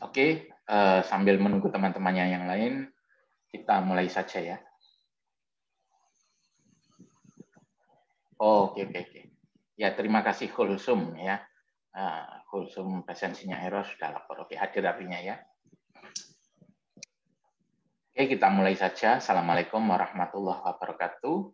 Oke, sambil menunggu teman-temannya yang lain, kita mulai saja ya. Oh, oke. Ya, terima kasih Kulsum ya. Kulsum presensinya error sudah lapor. Oke, hadir artinya ya. Oke, kita mulai saja. Assalamualaikum warahmatullahi wabarakatuh.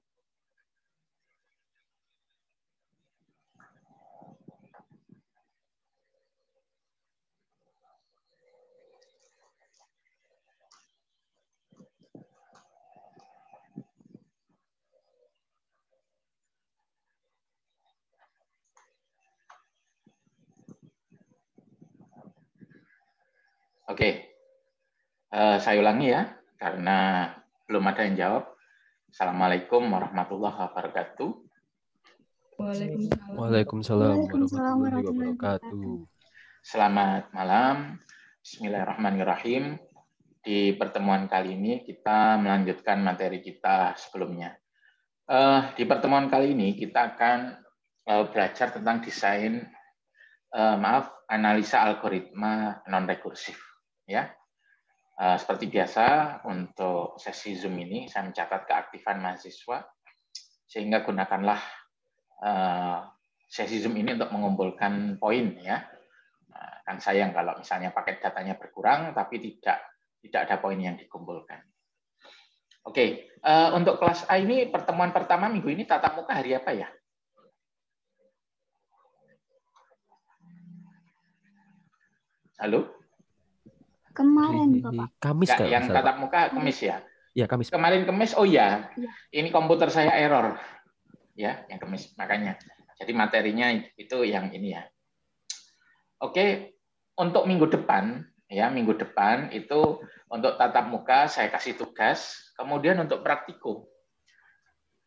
Oke, saya ulangi ya, karena belum ada yang jawab. Assalamualaikum warahmatullahi wabarakatuh. Waalaikumsalam warahmatullahi wabarakatuh. Selamat malam. Bismillahirrahmanirrahim. Di pertemuan kali ini kita melanjutkan materi kita sebelumnya. Di pertemuan kali ini kita akan belajar tentang desain, analisa algoritma non-rekursif. Ya. Seperti biasa, untuk sesi Zoom ini saya mencatat keaktifan mahasiswa, sehingga gunakanlah sesi Zoom ini untuk mengumpulkan poin ya. Kan sayang kalau misalnya paket datanya berkurang tapi tidak ada poin yang dikumpulkan. Oke, untuk kelas A ini pertemuan pertama minggu ini tatap muka hari apa ya? Halo? Kemarin, Bapak. Kamis kan? Yang tatap muka Kamis ya? Ya, Kamis. Kemarin Kamis, oh ya. Ini komputer saya error. Ya, yang Kamis. Makanya. Jadi materinya itu yang ini ya. Oke, untuk minggu depan, ya minggu depan itu untuk tatap muka saya kasih tugas, kemudian untuk praktikum.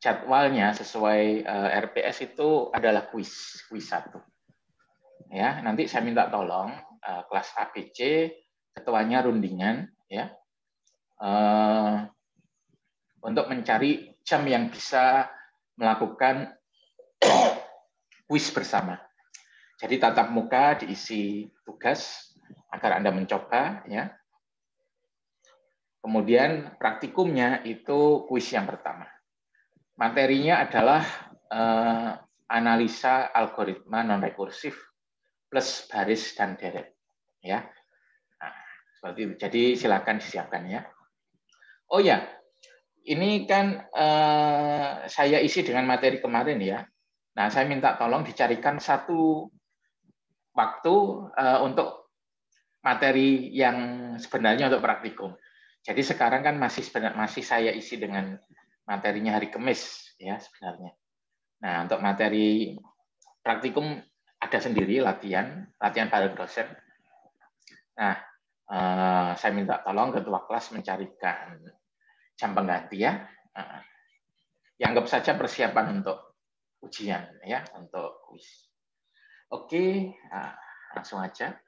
Jadwalnya sesuai RPS itu adalah kuis 1. Ya, nanti saya minta tolong kelas ABC ketuanya rundingan ya untuk mencari jam yang bisa melakukan kuis bersama. Jadi tatap muka diisi tugas agar Anda mencoba ya. Kemudian praktikumnya itu kuis yang pertama. Materinya adalah analisa algoritma non-rekursif plus baris dan deret ya. Seperti itu. Jadi silakan disiapkan ya. Oh ya, ini kan saya isi dengan materi kemarin ya. Nah, saya minta tolong dicarikan satu waktu untuk materi yang sebenarnya untuk praktikum. Jadi sekarang kan masih saya isi dengan materinya hari Kamis ya sebenarnya. Nah, untuk materi praktikum ada sendiri latihan bareng dosen. Nah, saya minta tolong ketua kelas mencarikan jam pengganti ya. Yang anggap saja persiapan untuk ujian ya, untuk kuis. Oke, langsung aja.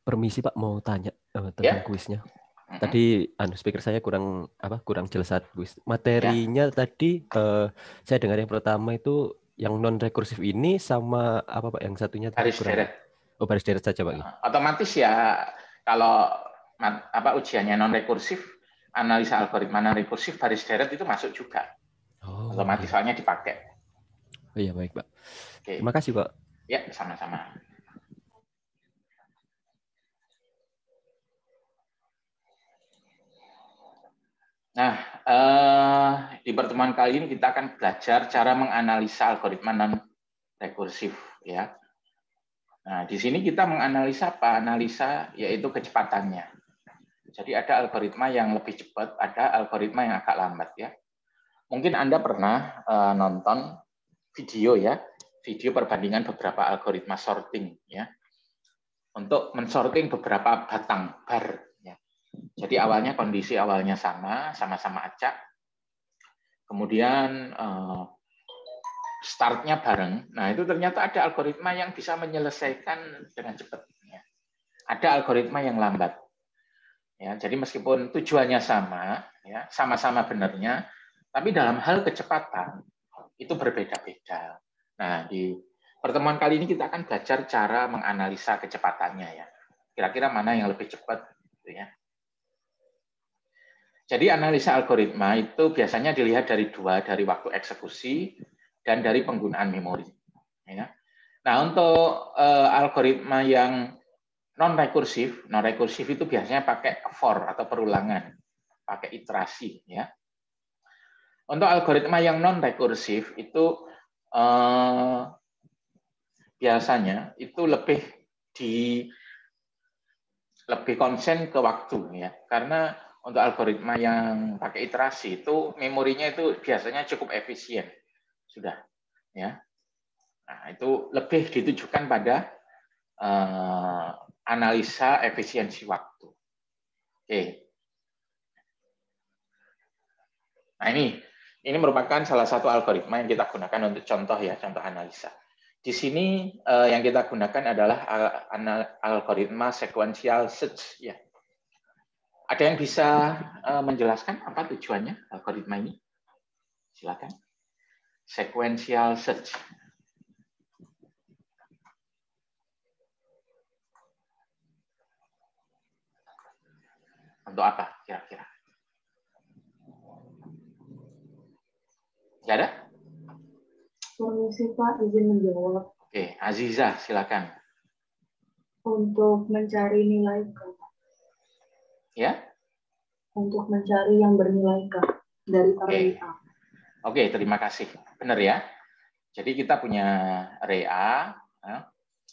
Permisi Pak, mau tanya tentang kuisnya. Tadi speaker saya kurang jelas saat kuis. Materinya tadi saya dengar yang pertama itu yang non rekursif ini sama apa Pak yang satunya tadi Baris deret. Oh, baris deret saja Pak. Otomatis ya kalau ujiannya non rekursif, analisa algoritma non rekursif baris deret itu masuk juga. Otomatis soalnya dipakai. Oh iya baik Pak. Oke. Terima kasih Pak. Ya, sama-sama. Nah, di pertemuan kali ini kita akan belajar cara menganalisa algoritma non-rekursif. Ya. Nah, di sini kita menganalisa apa? Analisa yaitu kecepatannya. Jadi ada algoritma yang lebih cepat, ada algoritma yang agak lambat. Ya. Mungkin Anda pernah nonton video ya, video perbandingan beberapa algoritma sorting. Ya. Untuk mensorting beberapa batang bar. Ya. Jadi awalnya kondisi awalnya sama-sama acak. Kemudian startnya bareng. Nah, itu ternyata ada algoritma yang bisa menyelesaikan dengan cepat. Ada algoritma yang lambat. Ya, jadi meskipun tujuannya sama, ya, sama-sama benarnya, tapi dalam hal kecepatan itu berbeda-beda. Nah, di pertemuan kali ini kita akan belajar cara menganalisa kecepatannya, ya. Kira-kira mana yang lebih cepat, gitu ya. Jadi analisa algoritma itu biasanya dilihat dari dari waktu eksekusi dan dari penggunaan memori. Ya. Nah, untuk algoritma yang non-rekursif itu biasanya pakai for atau perulangan, pakai iterasi. Ya. Untuk algoritma yang non-rekursif itu biasanya itu lebih konsen ke waktu, ya, karena untuk algoritma yang pakai iterasi itu memorinya itu biasanya cukup efisien, sudah, ya. Nah, itu lebih ditujukan pada analisa efisiensi waktu. Oke. Nah, ini merupakan salah satu algoritma yang kita gunakan untuk contoh, ya, contoh analisa. Di sini yang kita gunakan adalah algoritma sequential search, ya. Ada yang bisa menjelaskan apa tujuannya algoritma ini? Silakan. Sequential search. Untuk apa kira-kira? Tidak ada? Permisi Pak, izin menjawab. Oke, Aziza, silakan. Untuk mencari nilai K. Ya? Untuk mencari yang bernilai K dari array A. Oke, terima kasih. Benar, ya? Jadi kita punya array A,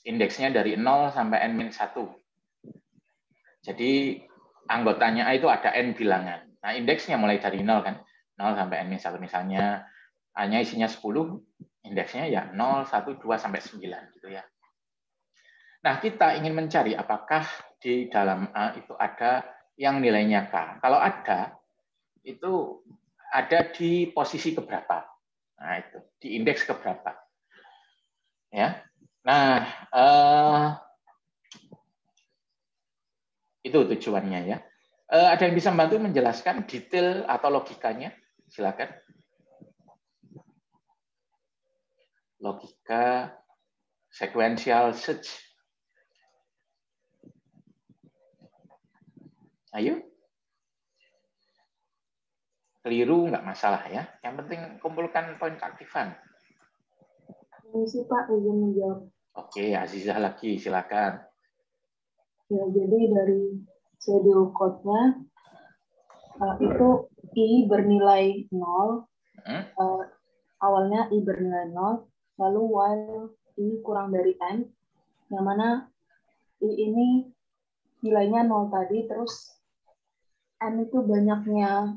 indeksnya dari 0 sampai n-1. Jadi anggotanya A itu ada n bilangan. Nah, indeksnya mulai dari 0 kan. 0 sampai n-1. Misalnya A-nya isinya 10, indeksnya ya 0, 1, 2 sampai 9 gitu, ya. Nah, kita ingin mencari apakah di dalam A itu ada yang nilainya K. Kalau ada, itu ada di posisi keberapa. Nah, itu di indeks keberapa. Ya. Nah, itu tujuannya, ya. Ada yang bisa membantu menjelaskan detail atau logikanya? Silakan. Logika sequential search. Ayo. Keliru nggak masalah, ya. Yang penting kumpulkan poin keaktifan. Permisi Pak, izin menjawab. Oke, Azizah lagi, silakan. Ya, jadi dari schedule code-nya itu I bernilai 0. Awalnya I bernilai 0, lalu while I kurang dari N, yang mana I ini nilainya 0 tadi, terus N itu banyaknya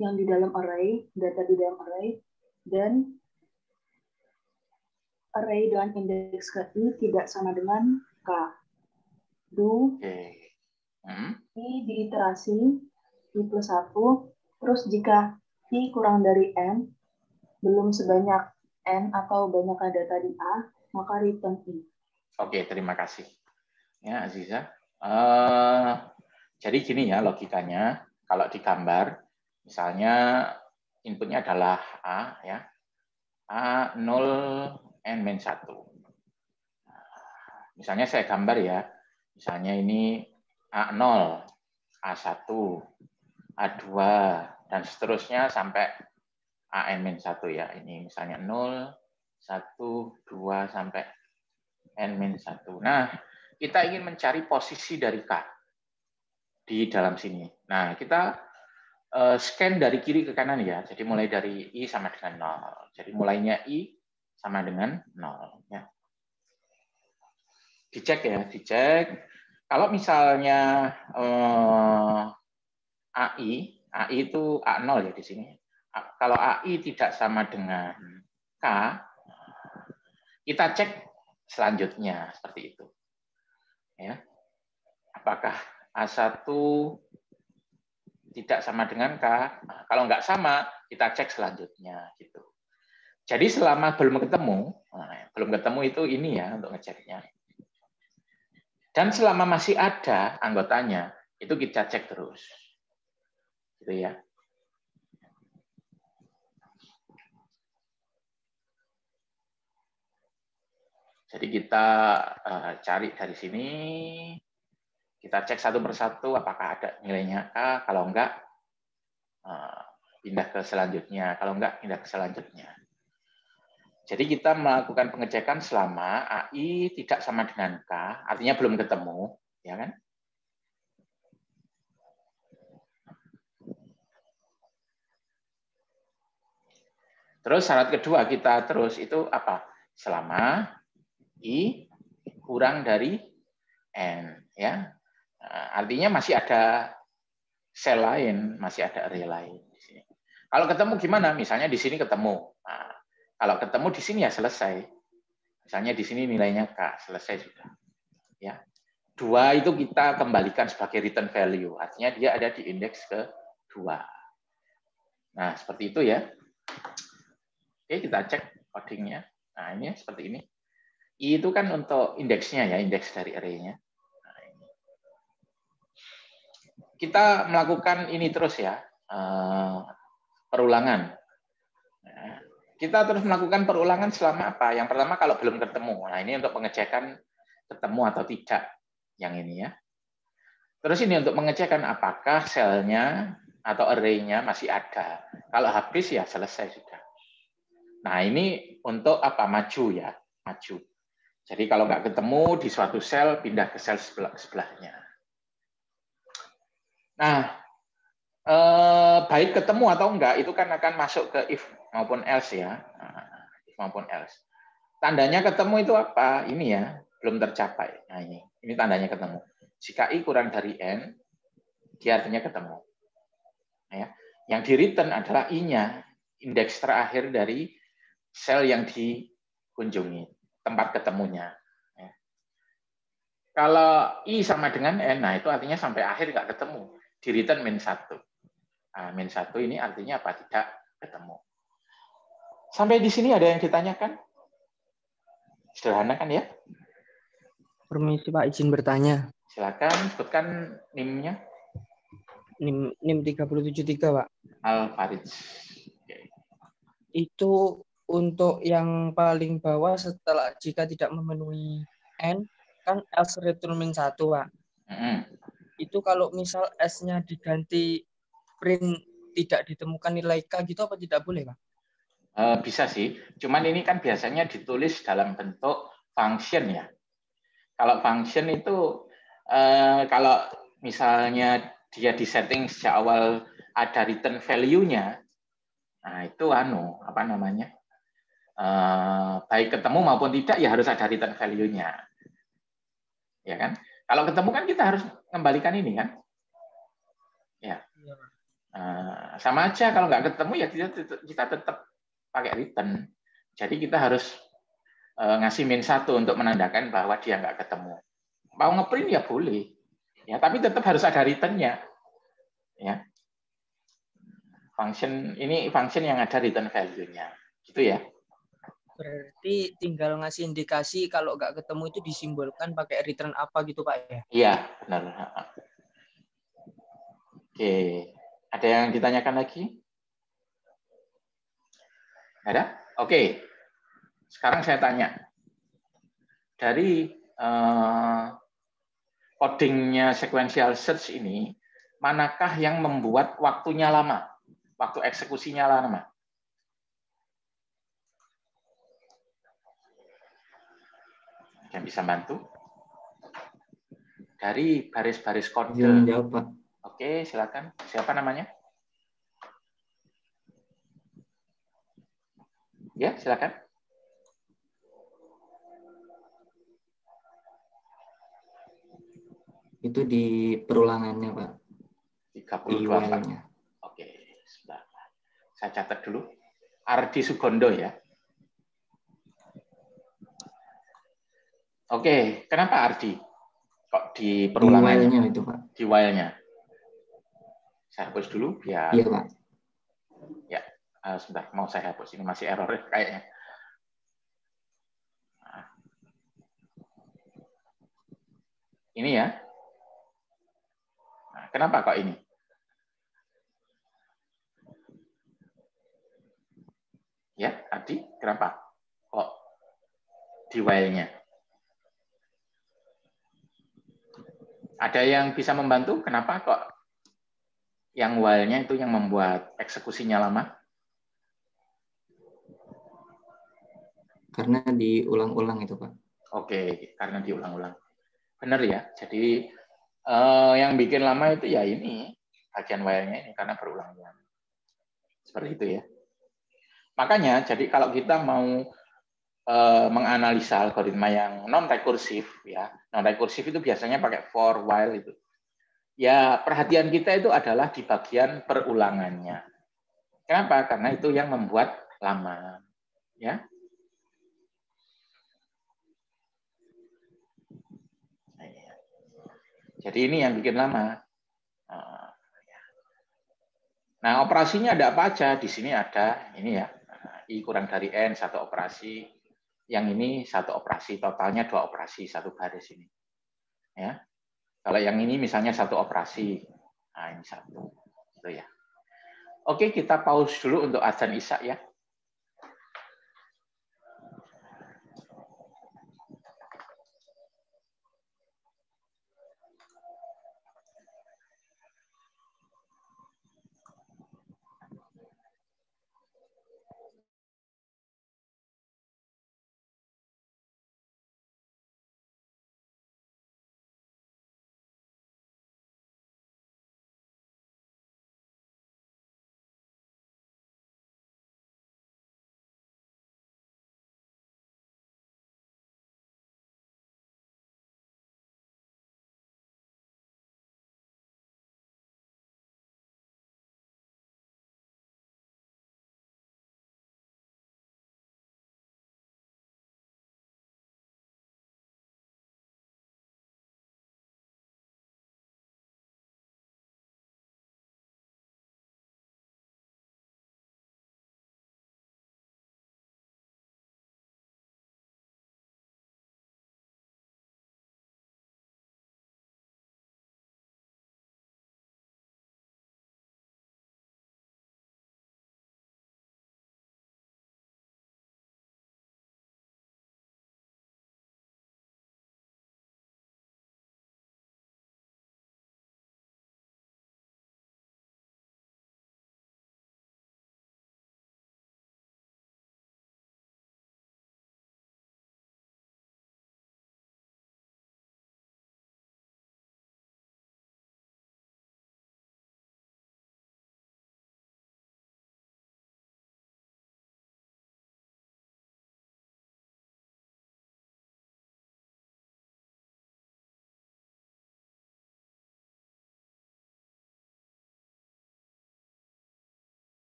yang di dalam array, data di dalam array, dan array dengan indeks ke I tidak sama dengan K. Do I diiterasi I plus 1, terus jika I kurang dari N, belum sebanyak N atau banyaknya data di A, maka return I. Oke, terima kasih. Ya, Aziza. Jadi gini, ya, logikanya. Kalau digambar, misalnya inputnya adalah A, ya. A 0 n-1. Misalnya saya gambar, ya. Misalnya ini A0, A1, A2, dan seterusnya sampai AN-1, ya. Ini misalnya 0, 1, 2, sampai N-1. Nah, kita ingin mencari posisi dari K di dalam sini. Nah, kita scan dari kiri ke kanan, ya. Jadi mulai dari I sama dengan 0. Jadi mulainya I sama dengan 0. Ya. Dicek, ya, dicek. Kalau misalnya AI itu A0, ya, di sini. Kalau AI tidak sama dengan K, kita cek selanjutnya seperti itu. Ya. Apakah A1 tidak sama dengan K. Nah, kalau nggak sama, kita cek selanjutnya. Gitu. Jadi selama belum ketemu, itu ini ya untuk ngeceknya. Dan selama masih ada anggotanya, itu kita cek terus. Gitu ya. Jadi kita cari dari sini, kita cek satu persatu apakah ada nilainya K, kalau enggak pindah ke selanjutnya, kalau enggak pindah ke selanjutnya. Jadi kita melakukan pengecekan selama AI tidak sama dengan K, artinya belum ketemu, ya kan? Terus syarat kedua kita terus itu apa? Selama I kurang dari N, ya. Artinya masih ada sel lain, masih ada array lain di sini. Kalau ketemu gimana? Misalnya di sini ketemu. Nah, kalau ketemu di sini ya selesai. Misalnya di sini nilainya K, selesai sudah. Ya. 2 itu kita kembalikan sebagai return value. Artinya dia ada di indeks ke-2. Nah, seperti itu ya. Oke, kita cek codingnya. Nah, ini seperti ini. I itu kan untuk indeksnya ya, indeks dari array-nya. Nah, ini. Kita melakukan ini terus ya, perulangan. Nah, kita terus melakukan perulangan selama apa? Yang pertama kalau belum ketemu. Nah, ini untuk pengecekan ketemu atau tidak. Yang ini ya. Terus ini untuk pengecekan apakah selnya atau array-nya masih ada. Kalau habis ya selesai sudah. Nah, ini untuk apa? Maju ya, maju. Jadi kalau nggak ketemu di suatu sel, pindah ke sel sebelahnya. Nah, baik ketemu atau enggak, itu kan akan masuk ke if maupun else ya. If maupun else. Tandanya ketemu itu apa? Ini ya, belum tercapai. Nah, ini tandanya ketemu. Jika I kurang dari N, dia artinya ketemu. Ya. Yang di return adalah I-nya, indeks terakhir dari sel yang dikunjungi, tempat ketemunya. Ya. Kalau I sama dengan N, nah itu artinya sampai akhir nggak ketemu. Di return -1. Nah, -1 ini artinya apa? Tidak ketemu. Sampai di sini ada yang ditanyakan? Sederhana kan ya? Permisi Pak, izin bertanya. Silakan sebutkan NIM-nya. NIM 373 Pak. Al-Farid. Okay. Itu untuk yang paling bawah setelah jika tidak memenuhi N, kan else return -1 Pak. Itu kalau misal S-nya diganti print tidak ditemukan nilai K gitu apa tidak boleh Pak? Bisa sih, cuman ini kan biasanya ditulis dalam bentuk function ya. Kalau function itu kalau misalnya dia disetting sejak awal ada return value-nya, nah itu apa namanya? Baik ketemu maupun tidak ya harus ada return value-nya. Ya kan? Kalau ketemu kan kita harus kembalikan ini kan? Ya. Sama aja kalau nggak ketemu ya kita tetap pakai return. Jadi kita harus ngasih -1 untuk menandakan bahwa dia nggak ketemu. Mau ngeprint ya boleh, ya tapi tetap harus ada return-nya. Ya. Ini function yang ada return value-nya, gitu ya. Berarti tinggal ngasih indikasi kalau nggak ketemu itu disimbolkan pakai return apa gitu Pak ya? Iya, benar. Oke, ada yang ditanyakan lagi? Ada? Oke. Sekarang saya tanya. Dari codingnya sequential search ini, manakah yang membuat waktunya lama? Waktu eksekusinya lama? Yang bisa bantu? Dari baris-baris kode. Menjawab, Pak. Oke, silakan. Siapa namanya? Ya, silakan. Itu di perulangannya, Pak. 32. Oke, sebentar. Saya catat dulu. Ardi Sugondo ya. Oke, kenapa Ardi? Kok di Di perulangannya? while-nya itu, Pak. Di while-nya. Saya hapus dulu biar. Iya, Pak. Ya, sebentar mau saya hapus. Ini masih error kayaknya. Nah. Ini ya. Nah, kenapa kok ini? Ya, tadi kenapa? Kok di while-nya? Ada yang bisa membantu? Kenapa kok yang while-nya itu yang membuat eksekusinya lama? Karena diulang-ulang itu, Pak. Oke, karena diulang-ulang. Benar ya. Jadi yang bikin lama itu ya ini, bagian while-nya ini karena berulang-ulang. Seperti itu ya. Makanya, jadi kalau kita mau menganalisa algoritma yang non-rekursif, ya, non-rekursif itu biasanya pakai for, while itu. Ya, perhatian kita itu adalah di bagian perulangannya. Kenapa? Karena itu yang membuat lama. Ya. Jadi ini yang bikin lama. Nah, operasinya ada apa aja? Di sini ada, ini ya, I kurang dari N, satu operasi. Yang ini satu operasi, totalnya 2 operasi, satu baris ini. Ya. Kalau yang ini misalnya satu operasi, nah ini satu. Gitu ya. Oke, kita pause dulu untuk azan Isya ya.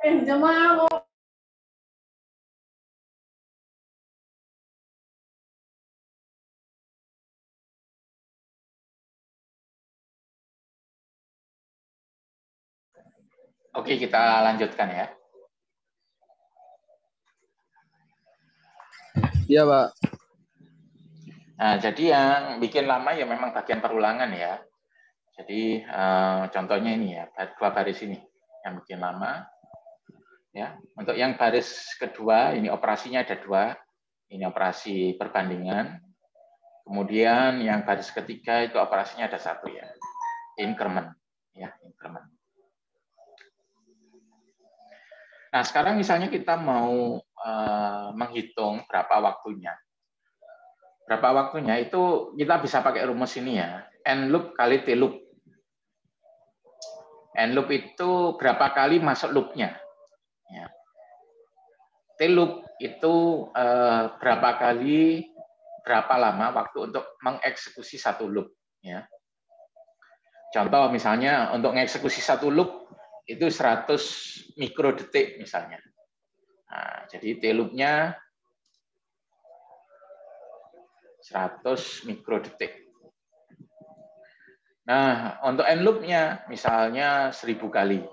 Jemaah Oke, kita lanjutkan ya. Iya, Pak. Nah, jadi yang bikin lama ya memang bagian perulangan ya. Jadi contohnya ini ya, 2 baris ini yang bikin lama. Ya, untuk yang baris kedua ini operasinya ada 2. Ini operasi perbandingan. Kemudian yang baris ketiga itu operasinya ada 1 ya, increment ya, increment. Nah, sekarang misalnya kita mau menghitung berapa waktunya. Berapa waktunya itu kita bisa pakai rumus ini ya, N loop kali T loop. N loop itu berapa kali masuk loopnya. Ya. T loop itu berapa lama waktu untuk mengeksekusi satu loop. Ya. Contoh misalnya untuk mengeksekusi satu loop itu 100 mikrodetik misalnya. Nah, jadi T loop-nya 100 mikrodetik. Nah, untuk N loop-nya misalnya 1000 kali.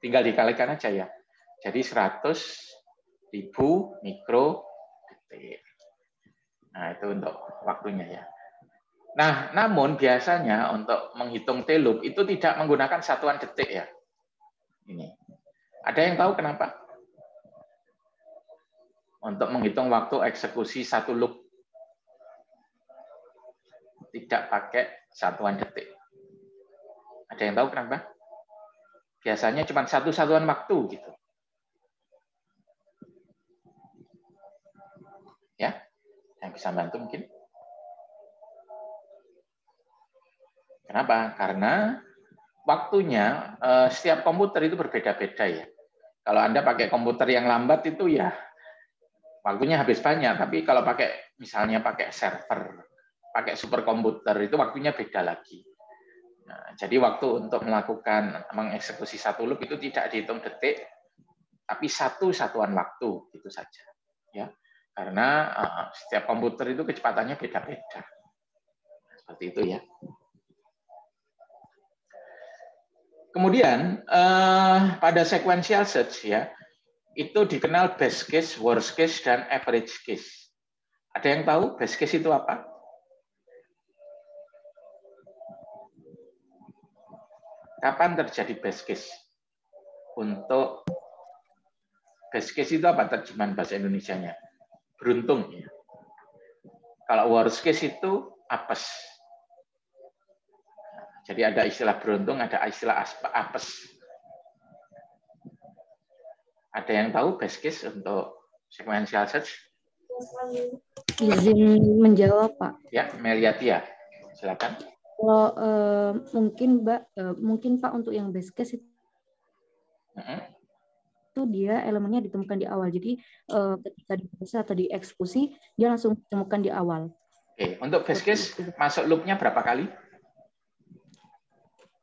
Tinggal dikalikan aja ya. Jadi 100.000 mikrodetik. Nah, itu untuk waktunya ya. Nah, namun biasanya untuk menghitung T loop itu tidak menggunakan satuan detik ya. Ini. Ada yang tahu kenapa? Untuk menghitung waktu eksekusi satu loop tidak pakai satuan detik. Ada yang tahu kenapa? Biasanya cuma satu satuan waktu gitu. Ya, yang bisa bantu mungkin. Kenapa? Karena waktunya setiap komputer itu berbeda-beda ya. Kalau Anda pakai komputer yang lambat itu ya waktunya habis banyak. Tapi kalau misalnya pakai server, pakai superkomputer itu waktunya beda lagi. Nah, jadi waktu untuk mengeksekusi satu loop itu tidak dihitung detik, tapi satu satuan waktu itu saja. Ya, karena setiap komputer itu kecepatannya beda-beda. Seperti itu ya. Kemudian pada sequential search ya itu dikenal best case, worst case, dan average case. Ada yang tahu best case itu apa? Kapan terjadi best case? Untuk best case itu apa terjemahan bahasa Indonesianya? Beruntung ya. Kalau worst case itu apes. Jadi ada istilah beruntung, ada istilah apes. Ada yang tahu best case untuk sequential search? Izin menjawab, Pak. Ya, Meliatia, silakan. Kalau mungkin Pak untuk yang best case itu dia elemennya ditemukan di awal. Jadi ketika diproses atau dieksekusi dia langsung ditemukan di awal. Oke, untuk best case masuk loop-nya berapa kali?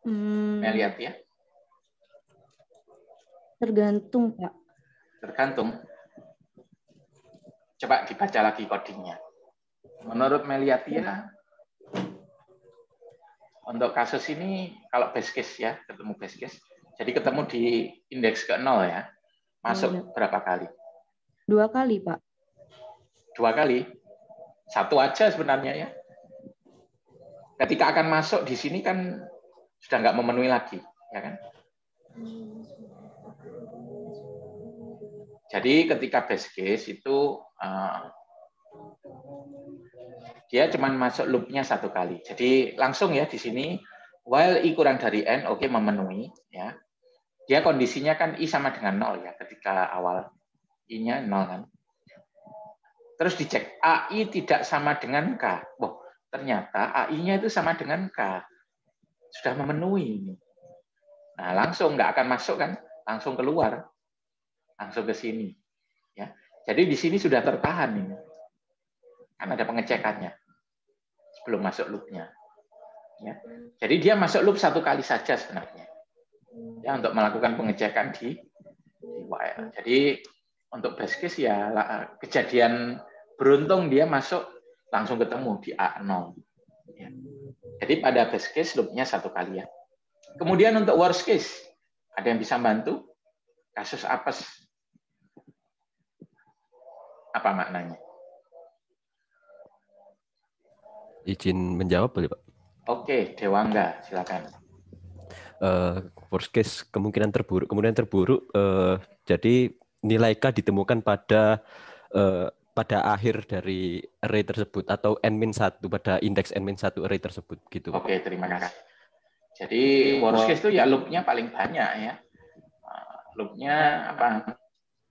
Meliatia? Tergantung, Pak. Tergantung. Coba dibaca lagi codingnya. Menurut Meliatia, untuk kasus ini, kalau best case ya, ketemu best case, jadi ketemu di indeks ke-0 ya, masuk berapa kali? 2 kali, Pak. 2 kali? 1 aja sebenarnya ya. Ketika akan masuk di sini kan sudah nggak memenuhi lagi, ya kan? Jadi ketika best case itu dia cuma masuk loop-nya 1 kali. Jadi langsung ya di sini while i kurang dari n, oke, memenuhi ya. Dia kondisinya kan i sama dengan 0 ya ketika awal i-nya 0 kan. Terus dicek ai tidak sama dengan k. Oh, ternyata ai-nya itu sama dengan k. Sudah memenuhi ini. Nah, langsung nggak akan masuk kan, langsung keluar. Langsung ke sini ya. Jadi di sini sudah tertahan ini. Kan ada pengecekannya sebelum masuk loop-nya. Ya. Jadi dia masuk loop 1 kali saja sebenarnya. Ya, untuk melakukan pengecekan di while. Jadi untuk best case ya kejadian beruntung dia masuk langsung ketemu di A0. Ya. Jadi pada best case loopnya 1 kali ya. Kemudian untuk worst case, ada yang bisa bantu? Kasus apes. Apa maknanya? Izin menjawab boleh Pak? Oke, Dewangga, silakan. Worst case kemungkinan terburuk jadi nilai K ditemukan pada akhir dari array tersebut atau n-1 pada indeks n-1 array tersebut gitu. Oke, terima kasih. Jadi worst case itu ya loop-nya paling banyak ya. Loop-nya apa?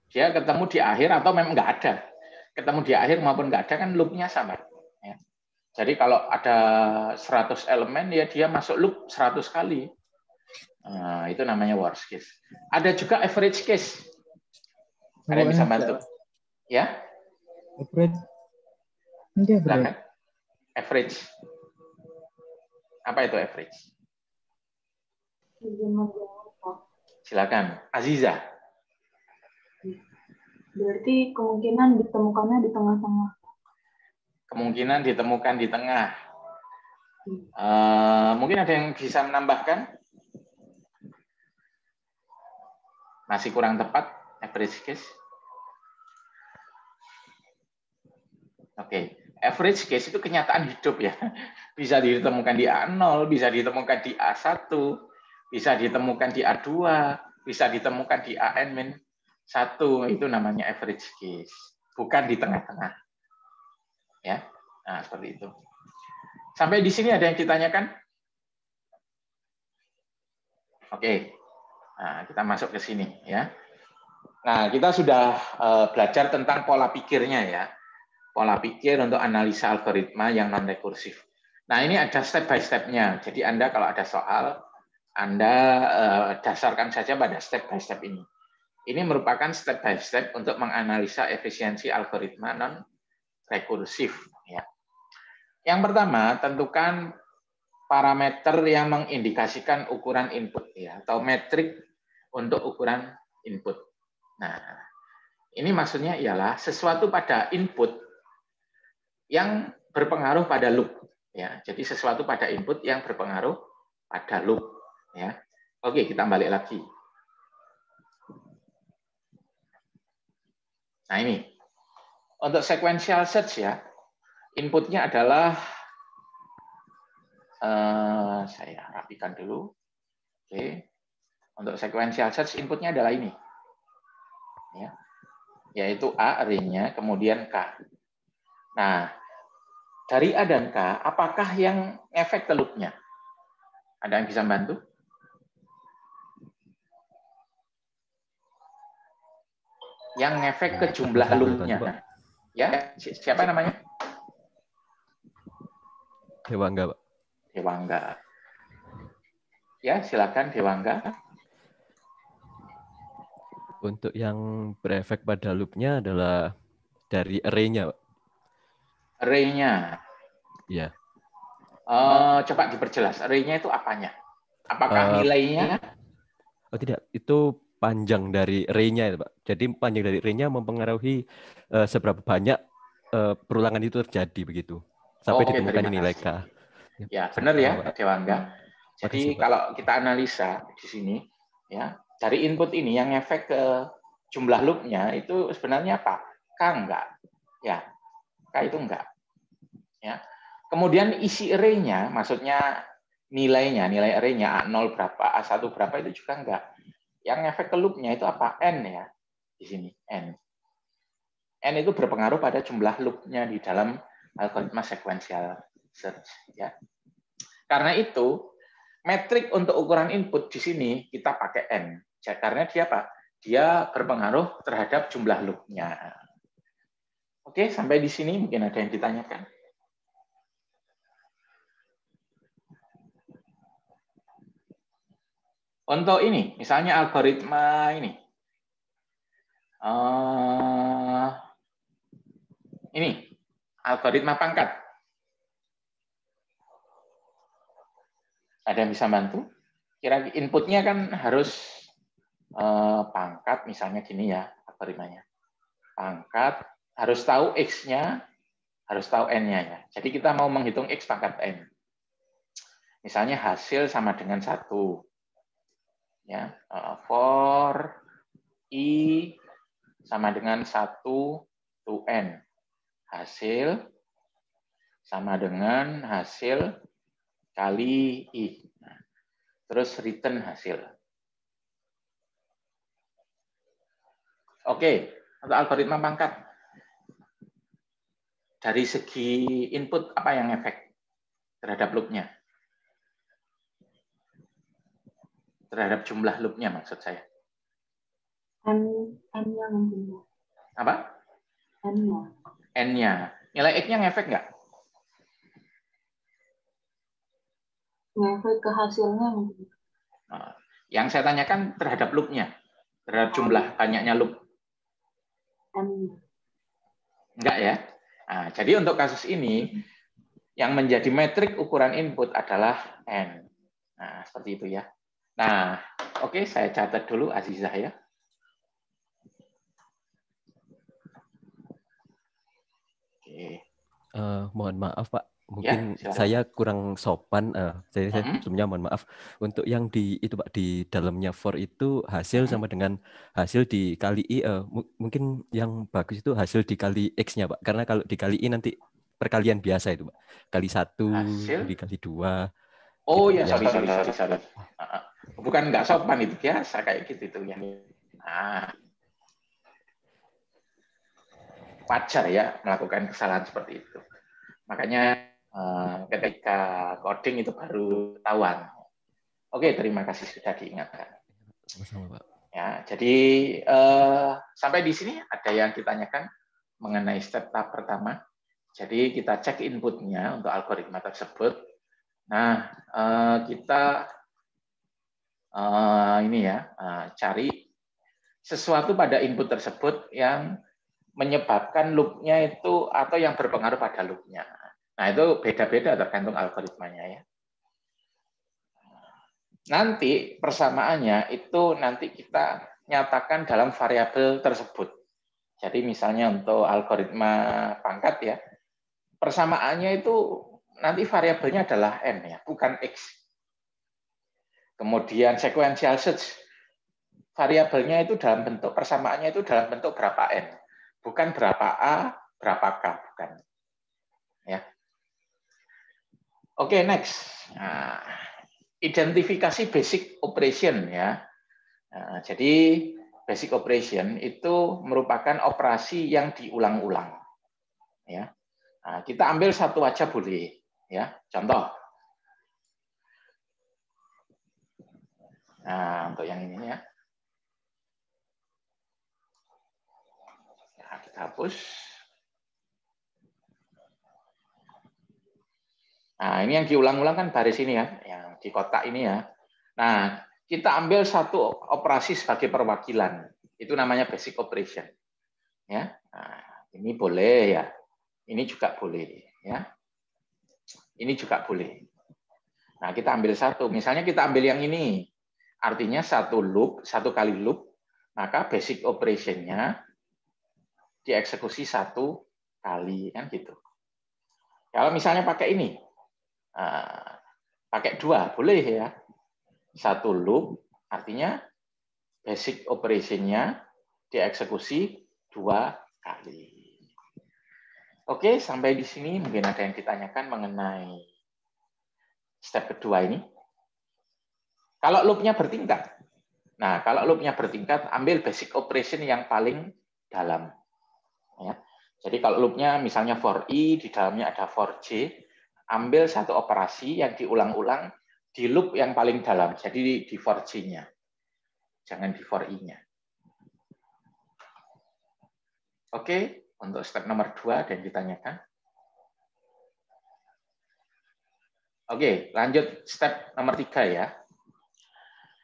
Dia ketemu di akhir atau memang nggak ada. Ketemu di akhir maupun nggak ada kan loop-nya sama. Ya. Jadi kalau ada 100 elemen ya dia masuk loop 100 kali. Nah, itu namanya worst case. Ada juga average case. Ada yang bisa bantu? Ya? Average. Silakan. Average. Apa itu average? Silakan, Aziza. Berarti kemungkinan ditemukannya di tengah-tengah. Kemungkinan ditemukan di tengah. Mungkin ada yang bisa menambahkan? Masih kurang tepat average case. Oke, average case itu kenyataan hidup ya. Bisa ditemukan di A0, bisa ditemukan di A1, bisa ditemukan di A2, bisa ditemukan di AN-1. Itu namanya average case. Bukan di tengah-tengah. Ya, nah seperti itu. Sampai di sini ada yang ditanyakan? Oke. Nah, kita masuk ke sini ya. Nah, kita sudah belajar tentang pola pikirnya ya. Pola pikir untuk analisa algoritma yang non rekursif. Nah, ini ada step by step-nya. Jadi Anda kalau ada soal, Anda dasarkan saja pada step by step ini. Ini merupakan step by step untuk menganalisa efisiensi algoritma non rekursif ya. Yang pertama, tentukan parameter yang mengindikasikan ukuran input ya, atau metrik untuk ukuran input. Nah, ini maksudnya ialah sesuatu pada input yang berpengaruh pada loop ya. Jadi sesuatu pada input yang berpengaruh pada loop ya. Oke, kita balik lagi. Nah, ini. Untuk sequential search ya, inputnya adalah saya rapikan dulu. Oke. Untuk sequential search inputnya adalah ini. Ya. Yaitu A array-nya, kemudian K. Nah, dari A dan K, apakah yang efek ke loop-nya? Ada yang bisa bantu? Yang efek ke jumlah loop-nya. Ya, siapa namanya? Dewangga, Pak. Dewangga. Ya, silakan Dewangga. Untuk yang berefek pada loop-nya adalah dari array-nya, Pak. Array-nya. Ya. Coba diperjelas. Array-nya itu apanya? Apakah nilainya? Oh tidak, itu panjang dari array-nya, Pak. Jadi panjang dari array-nya mempengaruhi seberapa banyak perulangan itu terjadi begitu. Sampai ditemukan nilai K. Ya, benar ya, Dewangga. Jadi kalau kita analisa di sini, ya dari input ini yang efek ke jumlah loop-nya itu sebenarnya apa? K enggak? Ya, K itu enggak. Ya. Kemudian isi array-nya, maksudnya nilai array-nya A0 berapa, A1 berapa itu juga enggak. Yang efek ke loop-nya itu apa? N ya, di sini N. N itu berpengaruh pada jumlah loop-nya di dalam algoritma sequential search. Ya. Karena itu, metrik untuk ukuran input di sini kita pakai N. Karena dia apa? Dia berpengaruh terhadap jumlah loop-nya. Oke, sampai di sini mungkin ada yang ditanyakan. Untuk ini, misalnya algoritma ini. Ini, algoritma pangkat. Ada yang bisa bantu? Kira inputnya kan harus pangkat, misalnya gini ya, algoritmanya. Pangkat, harus tahu X-nya, harus tahu N-nya ya. Jadi kita mau menghitung X pangkat N. Misalnya hasil sama dengan 1. Ya, for I sama dengan 1 to N. Hasil sama dengan hasil kali I. Nah, terus return hasil. Oke, untuk algoritma pangkat. Dari segi input, apa yang efek terhadap loop-nya? Terhadap jumlah loop-nya maksud saya. N-nya mungkin. Apa? N-nya. N-nya. Nilai X-nya ngefek nggak? Ngefek ke hasilnya mungkin. Nah, yang saya tanyakan terhadap loop-nya. Terhadap jumlah banyaknya loop. N-nya. Enggak ya? Nah, jadi untuk kasus ini, yang menjadi metrik ukuran input adalah N. Nah, seperti itu ya. Nah, oke, saya catat dulu Azizah ya. Oke. Mohon maaf Pak, mungkin Ya, saya kurang sopan. Saya sebelumnya mohon maaf. Untuk yang di itu Pak, di dalamnya for itu hasil sama dengan hasil dikali I. Mungkin yang bagus itu hasil dikali X-nya Pak. Karena kalau dikali I nanti perkalian biasa itu Pak. Kali 1 hasil dikali 2. Oh gitu, ya, sorry. Bukan nggak sopan, itu biasa kayak gitu itu ya. Nah, wajar ya melakukan kesalahan seperti itu. Makanya ketika coding itu baru ketahuan. Oke, terima kasih sudah diingatkan. Sama-sama Pak. Ya, jadi sampai di sini ada yang ditanyakan mengenai step tahap pertama. Jadi kita cek inputnya untuk algoritma tersebut. Nah, kita ini ya, cari sesuatu pada input tersebut yang menyebabkan loop-nya itu atau yang berpengaruh pada loop-nya. Nah, itu beda-beda tergantung algoritmanya ya. Nanti persamaannya itu nanti kita nyatakan dalam variabel tersebut. Jadi misalnya untuk algoritma pangkat ya, persamaannya itu nanti variabelnya adalah N ya, bukan X. Kemudian sequential search, variabelnya itu dalam bentuk, persamaannya itu dalam bentuk berapa N. Bukan berapa A, berapa K, bukan. Ya. Oke, next. Nah, identifikasi basic operation ya. Nah, jadi basic operation itu merupakan operasi yang diulang-ulang. Ya. Nah, kita ambil satu aja boleh. Ya, contoh. Nah, untuk yang ini ya. Nah, kita hapus. Nah, ini yang diulang-ulang kan baris ini ya, yang di kotak ini ya. Nah, kita ambil satu operasi sebagai perwakilan. Itu namanya basic operation. Ya. Nah, ini boleh ya. Ini juga boleh ya. Ini juga boleh. Nah, kita ambil satu. Misalnya kita ambil yang ini. Artinya satu loop, satu kali loop, maka basic operation-nya dieksekusi satu kali kan gitu. Kalau misalnya pakai ini, pakai dua boleh ya. Satu loop artinya basic operation-nya dieksekusi dua kali. Oke, sampai di sini mungkin ada yang ditanyakan mengenai step kedua ini. Kalau loop-nya bertingkat. Nah, kalau loop-nya bertingkat, ambil basic operation yang paling dalam. Ya. Jadi kalau loop-nya misalnya for I, di dalamnya ada for J, ambil satu operasi yang diulang-ulang di loop yang paling dalam. Jadi di for J-nya. Jangan di for I-nya. Oke, untuk step nomor 2 ada yang ditanyakan. Oke, lanjut step nomor 3 ya.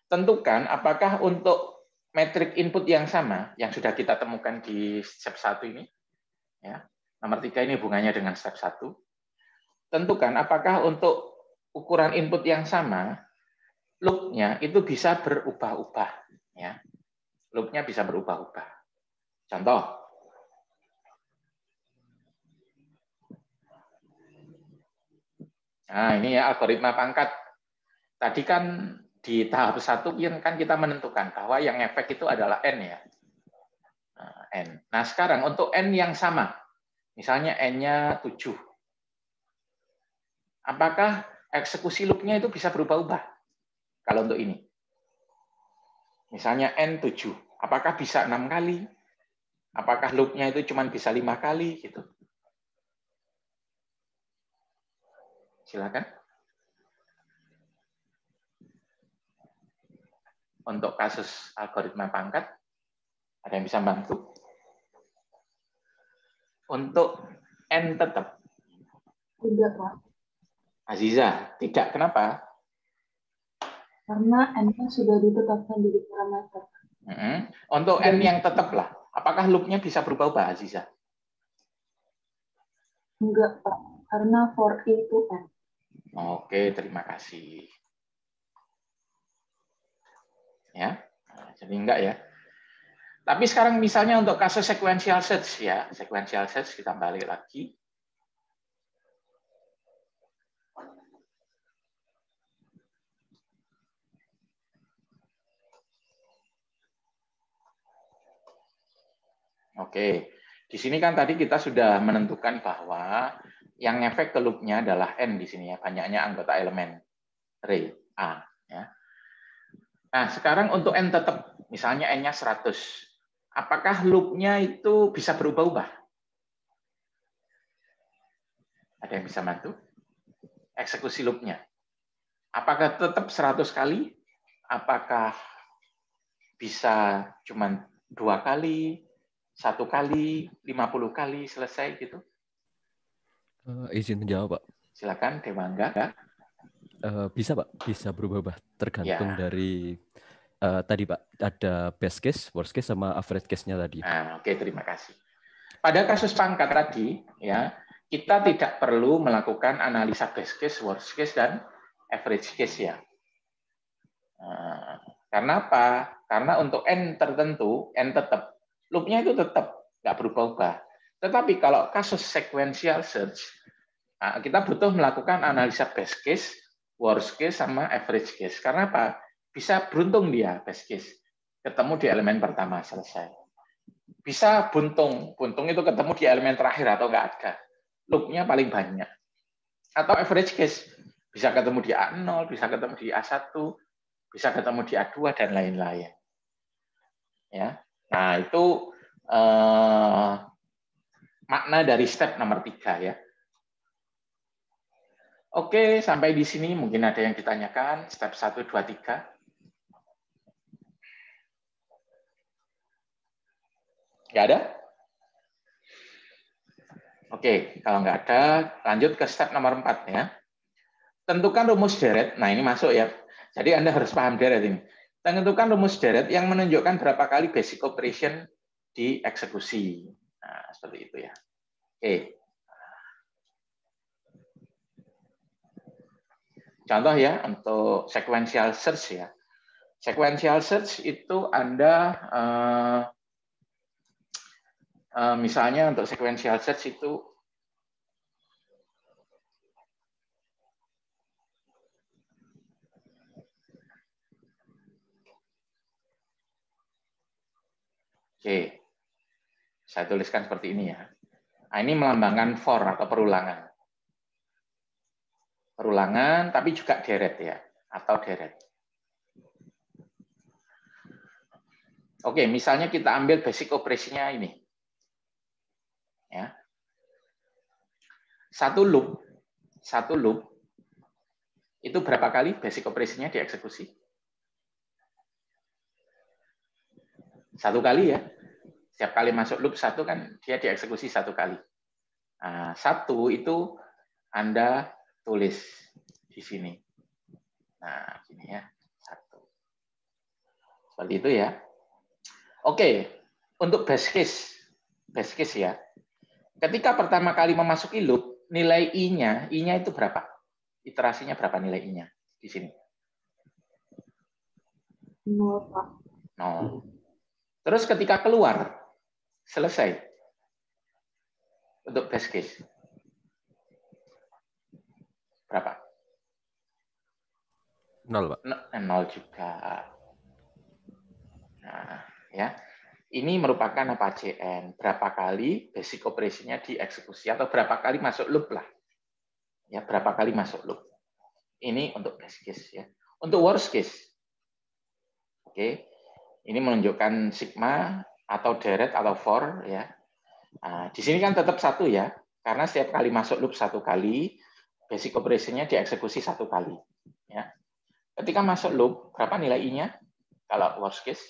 Tentukan apakah untuk metrik input yang sama yang sudah kita temukan di step 1 ini, ya, nomor 3 ini hubungannya dengan step 1. Tentukan apakah untuk ukuran input yang sama, loop-nya itu bisa berubah-ubah. Ya. Loop-nya bisa berubah-ubah. Contoh, nah ini ya algoritma pangkat tadi kan di tahap 1 kan kita menentukan bahwa yang efek itu adalah N ya. N. Nah, sekarang untuk N yang sama, misalnya N-nya 7. Apakah eksekusi loop-nya itu bisa berubah-ubah? Kalau untuk ini. Misalnya N7, apakah bisa 6 kali? Apakah loop-nya itu cuma bisa 5 kali? Gitu. Silakan. Untuk kasus algoritma pangkat, ada yang bisa bantu? Untuk N tetap. Tidak, Pak. Aziza, tidak. Kenapa? Karena N-nya sudah ditetapkan di parameter. Untuk N yang tetap lah, apakah loop-nya bisa berubah-ubah, Aziza? Enggak, Pak. Karena for I itu N. Oke, terima kasih. Ya, jadi enggak ya. Tapi sekarang misalnya untuk kasus sequential search ya, sequential search kita balik lagi. Oke, di sini kan tadi kita sudah menentukan bahwa yang efek ke loop-nya adalah N di sini ya, banyaknya anggota elemen array A. Ya. Nah, sekarang untuk N tetap, misalnya N-nya 100. Apakah loop-nya itu bisa berubah-ubah? Ada yang bisa bantu? Eksekusi loop-nya. Apakah tetap 100 kali? Apakah bisa cuma 2 kali, 1 kali, 50 kali selesai gitu? Izin menjawab, Pak. Silakan, Dewangga. Bisa, Pak. Bisa berubah-ubah tergantung Ya. dari tadi, Pak. Ada best case, worst case, sama average case-nya tadi. Nah, oke, terima kasih. Pada kasus pangkat tadi, ya, kita tidak perlu melakukan analisa best case, worst case, dan average case ya. Karena apa? Karena untuk N tertentu, N tetap, loop-nya itu tetap, nggak berubah-ubah. Tetapi kalau kasus sequential search, kita butuh melakukan analisa best case, worst case, sama average case. Karena apa? Bisa beruntung dia best case. Ketemu di elemen pertama, selesai. Bisa buntung. Buntung itu ketemu di elemen terakhir atau nggak ada. Loop-nya paling banyak. Atau average case. Bisa ketemu di A0, bisa ketemu di A1, bisa ketemu di A2, dan lain-lain. Ya. Nah, itu makna dari step nomor 3 ya. Oke, sampai di sini mungkin ada yang ditanyakan. Step 1, 2, 3. Nggak ada? Oke, kalau nggak ada, lanjut ke step nomor 4 ya. Tentukan rumus deret. Nah, ini masuk ya. Jadi Anda harus paham deret ini. Tentukan rumus deret yang menunjukkan berapa kali basic operation dieksekusi. Nah, seperti itu ya. Oke. Contoh ya, untuk sequential search ya. Sequential search itu Anda, misalnya untuk sequential search itu, oke, saya tuliskan seperti ini ya. Nah, ini melambangkan for atau perulangan. Perulangan, tapi juga deret ya, atau deret. Oke, misalnya kita ambil basic operasinya ini. Ya. Satu loop itu berapa kali basic operasinya dieksekusi? 1 kali ya. Setiap kali masuk loop 1 kan dia dieksekusi 1 kali. Nah, 1 itu Anda tulis di sini. Nah, gini ya, 1. Seperti itu ya. Oke, untuk base case ya. Ketika pertama kali memasuki loop, nilai I-nya itu berapa? Iterasinya berapa nilai I-nya di sini? 0, Pak. 0. Terus ketika keluar, selesai. Untuk base case. Berapa? 0, Pak. 0 juga. Nah, ya. Ini merupakan apa CN? Berapa kali basic operation-nya dieksekusi atau berapa kali masuk loop lah. Ya, berapa kali masuk loop. Ini untuk best case ya. Untuk worst case. Oke. Ini menunjukkan sigma atau deret atau for ya. Nah, di sini kan tetap 1 ya. Karena setiap kali masuk loop 1 kali, basic operation-nya dieksekusi 1 kali ya. Ketika masuk loop, berapa nilai I-nya? Kalau worst case?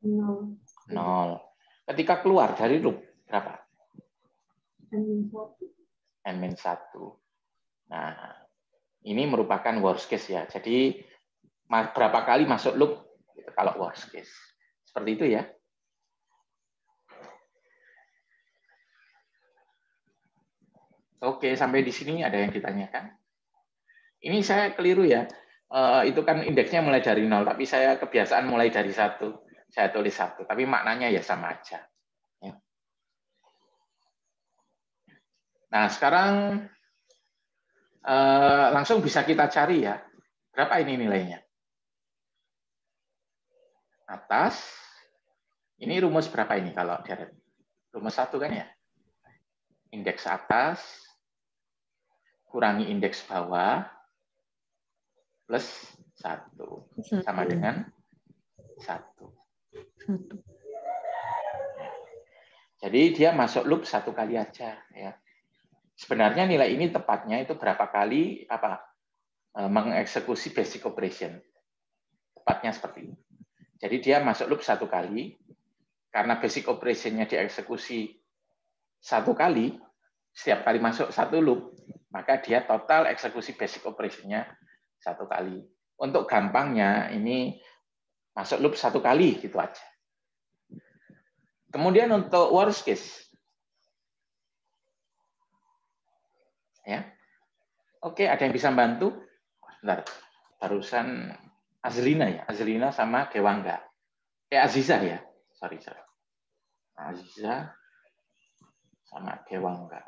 0. 0. Ketika keluar dari loop, berapa? N-1. Nah, ini merupakan worst case ya. Jadi, berapa kali masuk loop kalau worst case. Seperti itu ya. Oke, sampai di sini ada yang ditanyakan? Ini saya keliru ya. Itu kan indeksnya mulai dari 0, tapi saya kebiasaan mulai dari 1. Saya tulis 1, tapi maknanya ya sama aja. Ya. Nah, sekarang langsung bisa kita cari ya. Berapa ini nilainya? Atas. Ini rumus berapa ini kalau deret? Rumus 1 kan ya? Indeks atas kurangi indeks bawah plus 1 sama dengan 1. Jadi dia masuk loop 1 kali aja ya. Sebenarnya nilai ini tepatnya itu berapa kali mengeksekusi basic operation. Tepatnya seperti ini. Jadi dia masuk loop 1 kali, karena basic operation-nya dieksekusi 1 kali, setiap kali masuk 1 loop, maka dia total eksekusi basic operation-nya 1 kali. Untuk gampangnya, ini masuk loop 1 kali, gitu aja. Kemudian untuk worst case. Ya. Oke, ada yang bisa bantu? Bentar. Barusan Azlina ya, Azlina sama Dewangga. Aziza ya. Sorry. Aziza sama Dewangga.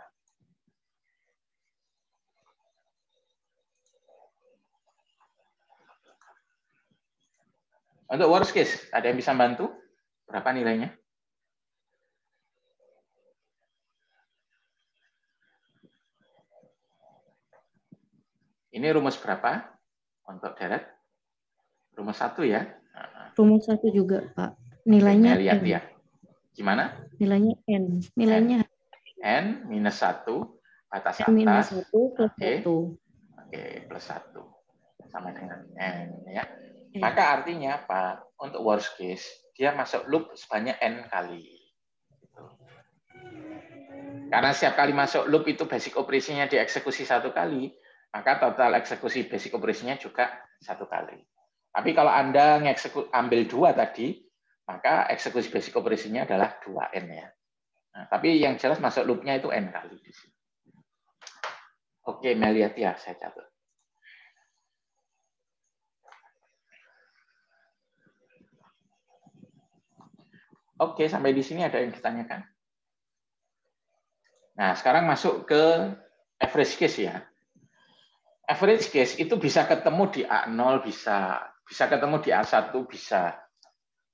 Untuk worst case, ada yang bisa bantu? Berapa nilainya? Ini rumus berapa untuk deret? Rumus 1 ya? Rumus 1 juga, Pak. Nilainya oke, lihat N. Ya. Gimana? Nilainya N. Nilainya N minus 1 batas atas. N minus 1 plus 1. Oke, plus 1. Sama dengan N ya. Maka artinya apa? Untuk worst case, dia masuk loop sebanyak N kali. Karena setiap kali masuk loop itu basic operation-nya dieksekusi 1 kali, maka total eksekusi basic operation-nya juga 1 kali. Tapi kalau Anda ambil 2 tadi, maka eksekusi basic operation-nya adalah 2N ya. Nah, tapi yang jelas masuk loop-nya itu N kali. Oke, Melihat ya, saya catat. Oke, sampai di sini ada yang ditanyakan? Nah, sekarang masuk ke average case ya. Average case itu bisa ketemu di A0, bisa ketemu di A1, bisa.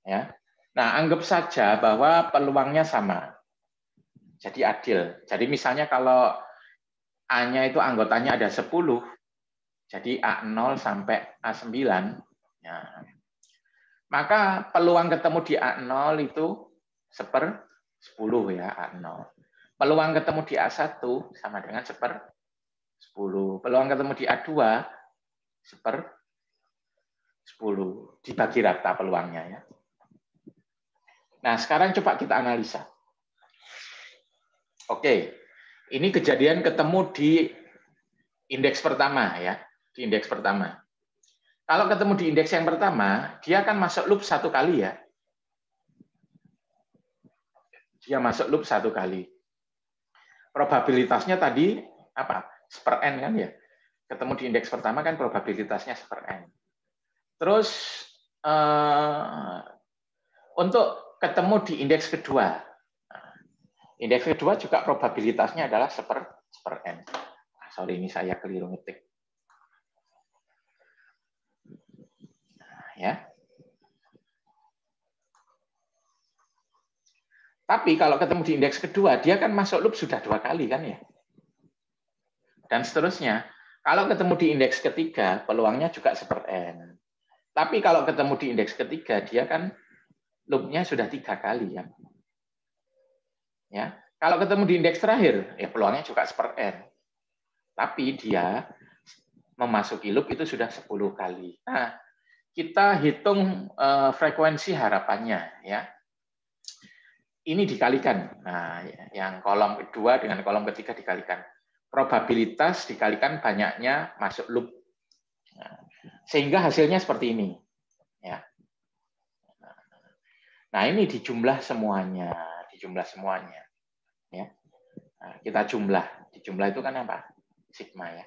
Ya. Nah, anggap saja bahwa peluangnya sama. Jadi adil. Jadi misalnya kalau A-nya itu anggotanya ada 10, jadi A0 sampai A9, ya. Maka peluang ketemu di A0 itu 1/10 ya, A0. Peluang ketemu di A1 sama dengan 1/10. Peluang ketemu di A2 1/10. Dibagi rata peluangnya ya. Nah, sekarang coba kita analisa. Oke, ini kejadian ketemu di indeks pertama ya, di indeks pertama. Kalau ketemu di indeks yang pertama, dia akan masuk loop 1 kali ya. Dia masuk loop 1 kali. Probabilitasnya tadi apa? 1/n kan ya. Ketemu di indeks pertama kan probabilitasnya 1/n. Terus untuk ketemu di indeks kedua. Indeks kedua juga probabilitasnya adalah 1/n. Sorry, ini saya keliru ngetik. ya. Tapi kalau ketemu di indeks kedua, dia kan masuk loop sudah 2 kali kan ya. Dan seterusnya. Kalau ketemu di indeks ketiga, peluangnya juga seper N. Tapi kalau ketemu di indeks ketiga, dia kan loopnya sudah 3 kali ya. Ya. Kalau ketemu di indeks terakhir, ya peluangnya juga seper N. Tapi dia memasuki loop itu sudah 10 kali. Nah, kita hitung frekuensi harapannya ya. Ini dikalikan. Nah, yang kolom kedua dengan kolom ketiga dikalikan. Probabilitas dikalikan banyaknya masuk loop. Sehingga hasilnya seperti ini. Ya. Nah, ini dijumlah semuanya. Dijumlah semuanya. Ya. Nah, kita jumlah. Dijumlah itu kan apa? Sigma ya.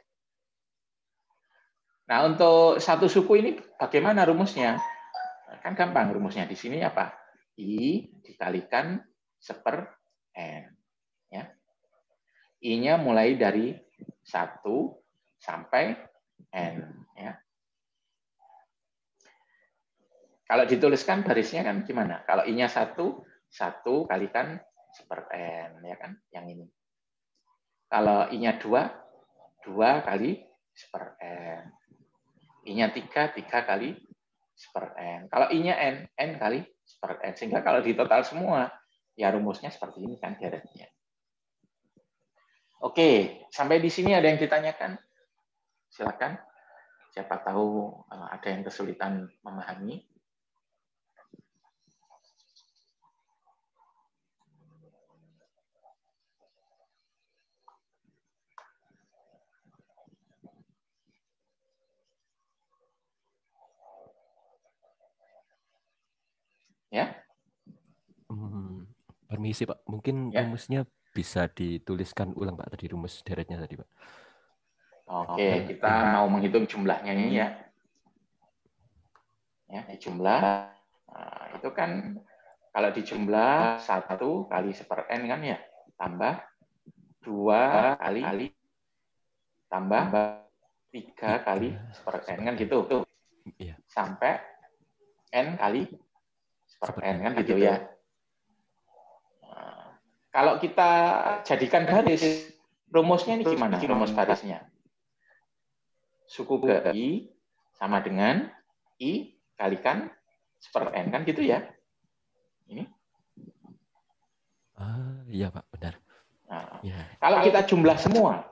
Nah, untuk satu suku ini bagaimana rumusnya? Kan gampang rumusnya. Di sini apa? I dikalikan seper N. Ya. I-nya mulai dari 1 sampai N. Ya. Kalau dituliskan barisnya kan gimana? Kalau I-nya 1 kalikan seper N. Ya kan? Yang ini. Kalau I-nya 2 kali seper N. I-nya 3 kali seper N. Kalau I-nya N kali seper N. Sehingga kalau ditotal semua, ya rumusnya seperti ini kan deretnya. Oke, sampai di sini ada yang ditanyakan? Silakan. Siapa tahu ada yang kesulitan memahami. Ya. Permisi Pak, mungkin Ya. rumusnya bisa dituliskan ulang Pak tadi rumus deretnya tadi Pak. Oke, kita mau menghitung jumlahnya ini ya. Ya, dijumlah. Nah, itu kan kalau dijumlah 1 kali seper N kan ya, tambah 2 kali tambah 3 kali seper N kan gitu. Sampai N kali seper N kan gitu ya. Nah, kalau kita jadikan baris, rumusnya ini gimana? Rumus barisnya. Suku ke I sama dengan I kalikan seper N kan gitu ya. Ini. Iya Pak, benar. Nah, ya. Kalau kita jumlah semua,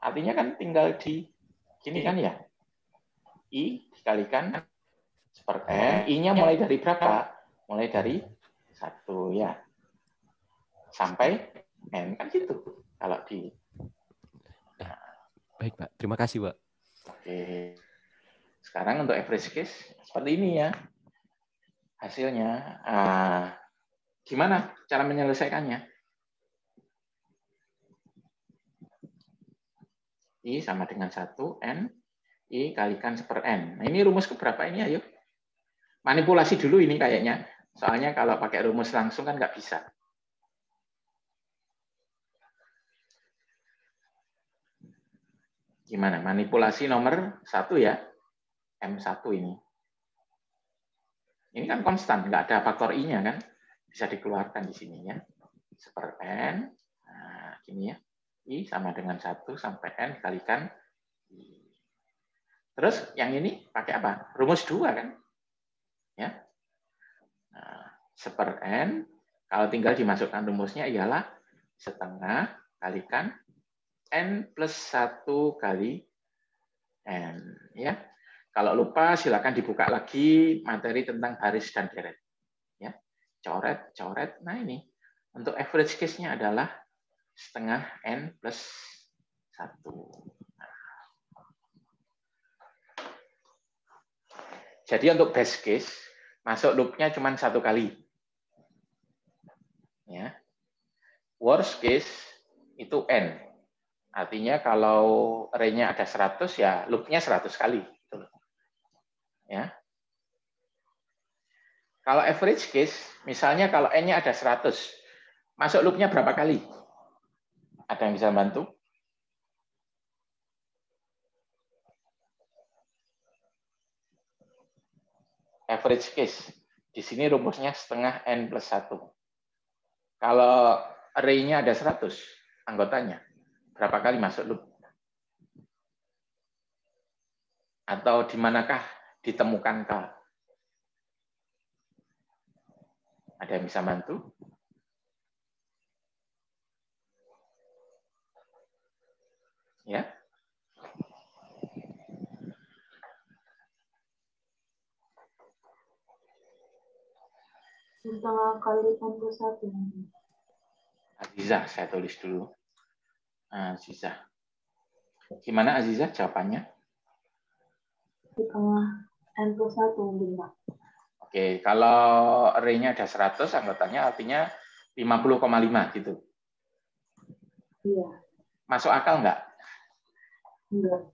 artinya kan tinggal di gini kan ya. I dikalikan seper N, I-nya mulai dari berapa? Mulai dari 1 ya. Sampai N kan gitu. Kalau di Baik Pak, terima kasih Pak. Oke. Sekarang untuk average case seperti ini ya. Hasilnya. Gimana cara menyelesaikannya? I sama dengan 1, N, I kalikan seper N. Nah, ini rumus keberapa ini? Ayo. Manipulasi dulu ini kayaknya. Soalnya kalau pakai rumus langsung kan nggak bisa. Gimana? Manipulasi nomor 1 ya. M1 ini. Ini kan konstan, nggak ada faktor I-nya kan. Bisa dikeluarkan di sini ya. Seper N. Nah, gini ya. I sama dengan 1 sampai N dikalikan I. Terus yang ini pakai apa? Rumus 2 kan? Ya. Nah, seper N, kalau tinggal dimasukkan rumusnya ialah setengah kalikan N plus 1 kali N. Ya. Kalau lupa silakan dibuka lagi materi tentang baris dan deret. Ya. Coret, coret. Nah ini, untuk average case-nya adalah setengah N plus 1. Jadi untuk best case, masuk loop-nya cuma 1 kali. Ya. Worst case, itu N. Artinya kalau array-nya ada 100, ya loop-nya 100 kali. Ya. Kalau average case, misalnya kalau N-nya ada 100, masuk loop-nya berapa kali? Ada yang bisa bantu? average case. Di sini rumusnya setengah N plus 1. Kalau array-nya ada 100 anggotanya, berapa kali masuk loop? Atau di manakah ditemukan K? Ada yang bisa bantu? Ya. Setengah kali N plus 1. Azizah, saya tulis dulu. Azizah. Gimana Azizah jawabannya? Setengah N plus 1 mungkin, Pak. Oke, kalau array-nya ada 100, anggotanya artinya 50,5 gitu. Iya. Masuk akal nggak? Enggak.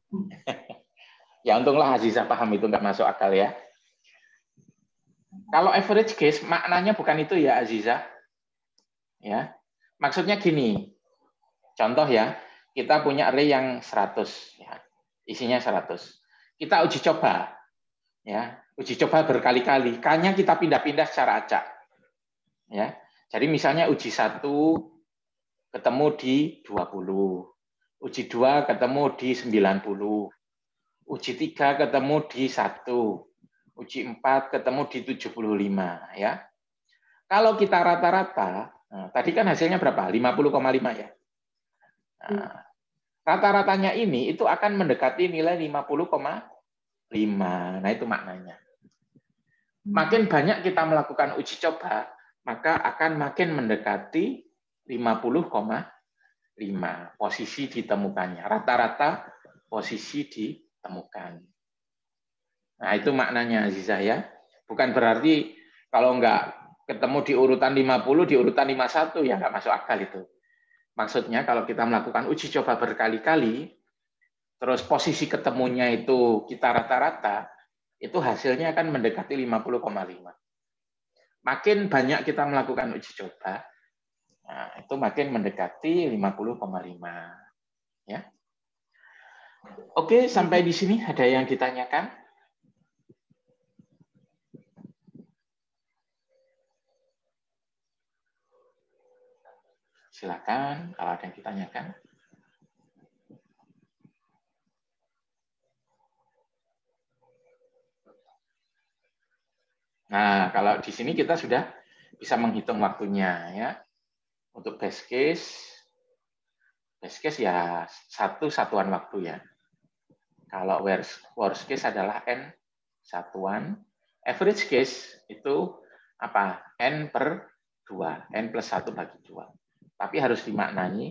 Ya untunglah Azizah paham itu nggak masuk akal ya. Kalau average case maknanya bukan itu ya Azizah. Ya. Maksudnya gini. Contoh ya, kita punya array yang 100 ya. Isinya 100. Kita uji coba. Ya, uji coba berkali-kali. K-nya kita pindah-pindah secara acak. Ya. Jadi misalnya uji 1 ketemu di 20. Uji 2 ketemu di 90. Uji 3 ketemu di 1. Uji 4 ketemu di 75 ya. Kalau kita rata-rata, tadi kan hasilnya berapa? 50,5 ya. Rata-ratanya ini itu akan mendekati nilai 50,5. Nah, itu maknanya. Makin banyak kita melakukan uji coba, maka akan makin mendekati 50,5 posisi ditemukannya. Rata-rata posisi ditemukan. Nah, itu maknanya Azizah ya. Bukan berarti kalau nggak ketemu di urutan 50, di urutan 51, ya nggak masuk akal itu. Maksudnya kalau kita melakukan uji coba berkali-kali, terus posisi ketemunya itu kita rata-rata, itu hasilnya akan mendekati 50,5. Makin banyak kita melakukan uji coba, nah, itu makin mendekati 50,5. Ya. Oke, sampai di sini ada yang ditanyakan? Silakan kalau ada yang ditanyakan. Nah, kalau di sini kita sudah bisa menghitung waktunya ya. Untuk best case ya satu satuan waktu ya. Kalau worst case adalah N satuan. Average case itu apa? N per 2. N plus 1 bagi 2. Tapi harus dimaknai,